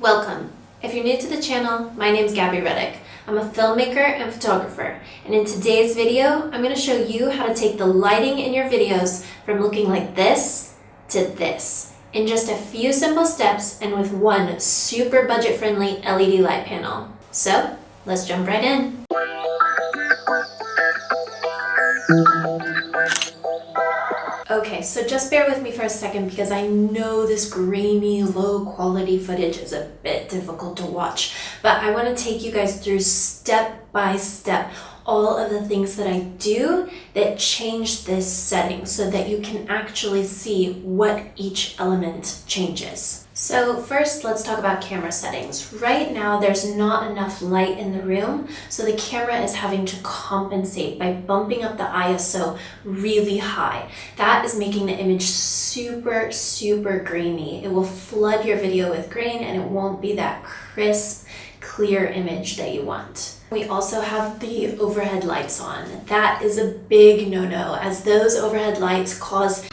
Welcome. If you're new to the channel, my name's Gabby Reddick. I'm a filmmaker and photographer, and in today's video, I'm going to show you how to take the lighting in your videos from looking like this to this in just a few simple steps and with one super budget-friendly LED light panel. So, let's jump right in. Okay, so just bear with me for a second because I know this grainy, low quality footage is a bit difficult to watch, but I want to take you guys through step by step all of the things that I do that change this setting so that you can actually see what each element changes. So first, let's talk about camera settings. Right now, there's not enough light in the room, so the camera is having to compensate by bumping up the ISO really high. That is making the image super, super grainy. It will flood your video with grain and it won't be that crisp, clear image that you want. We also have the overhead lights on. That is a big no-no, as those overhead lights cause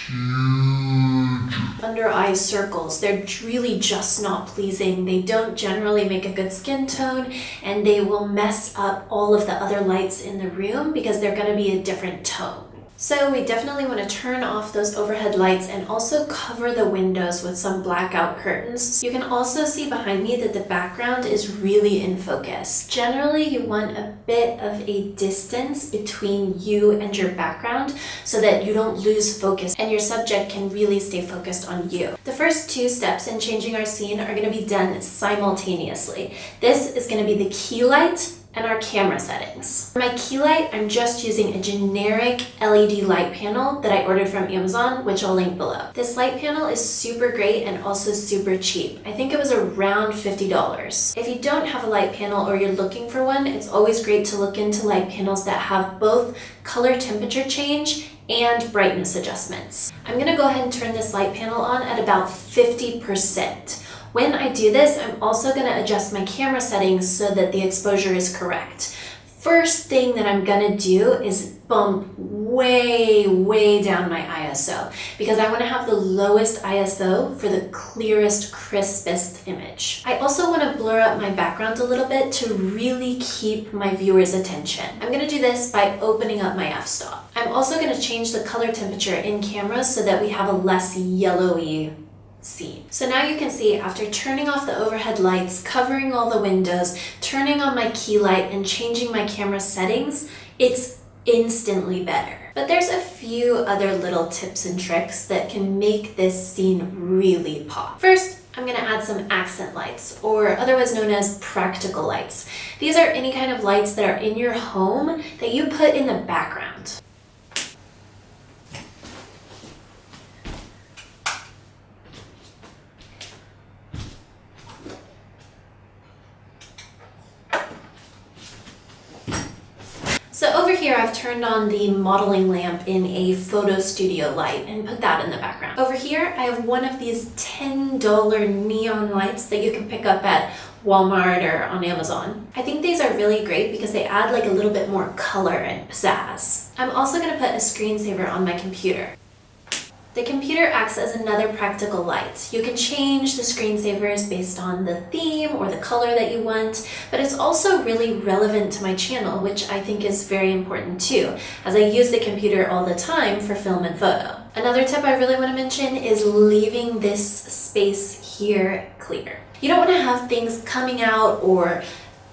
huge under eye circles. They're really just not pleasing. They don't generally make a good skin tone, and they will mess up all of the other lights in the room because they're going to be a different tone. So we definitely want to turn off those overhead lights and also cover the windows with some blackout curtains. You can also see behind me that the background is really in focus. Generally, you want a bit of a distance between you and your background so that you don't lose focus and your subject can really stay focused on you. The first two steps in changing our scene are going to be done simultaneously. This is going to be the key light and our camera settings. For my key light, I'm just using a generic LED light panel that I ordered from Amazon, which I'll link below. This light panel is super great and also super cheap. I think it was around $50. If you don't have a light panel or you're looking for one, it's always great to look into light panels that have both color temperature change and brightness adjustments. I'm gonna go ahead and turn this light panel on at about 50%. When I do this, I'm also going to adjust my camera settings so that the exposure is correct. First thing that I'm going to do is bump way down my ISO because I want to have the lowest ISO for the clearest, crispest image. I also want to blur up my background a little bit to really keep my viewer's attention. I'm going to do this by opening up my f-stop. I'm also going to change the color temperature in camera so that we have a less yellowy scene. So now you can see after turning off the overhead lights, covering all the windows, turning on my key light, and changing my camera settings, it's instantly better. But there's a few other little tips and tricks that can make this scene really pop. First, I'm going to add some accent lights, or otherwise known as practical lights. These are any kind of lights that are in your home that you put in the background. So over here, I've turned on the modeling lamp in a photo studio light and put that in the background. Over here, I have one of these $10 neon lights that you can pick up at Walmart or on Amazon. I think these are really great because they add like a little bit more color and pizzazz. I'm also going to put a screensaver on my computer. The computer acts as another practical light. You can change the screensavers based on the theme or the color that you want, but it's also really relevant to my channel, which I think is very important too, as I use the computer all the time for film and photo. Another tip I really want to mention is leaving this space here clear. You don't want to have things coming out or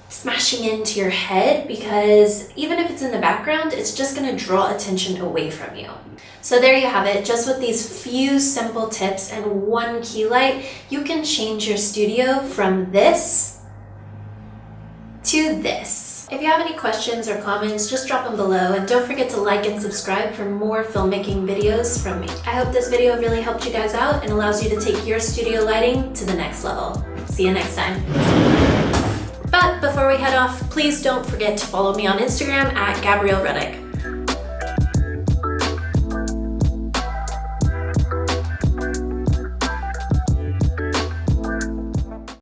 smashing into your head because even if it's in the background, it's just going to draw attention away from you. So there you have it. Just with these few simple tips and one key light, you can change your studio from this to this. If you have any questions or comments, just drop them below, and don't forget to like and subscribe for more filmmaking videos from me. I hope this video really helped you guys out and allows you to take your studio lighting to the next level. See you next time. But before we head off, please don't forget to follow me on Instagram at Gabrielle Reddick.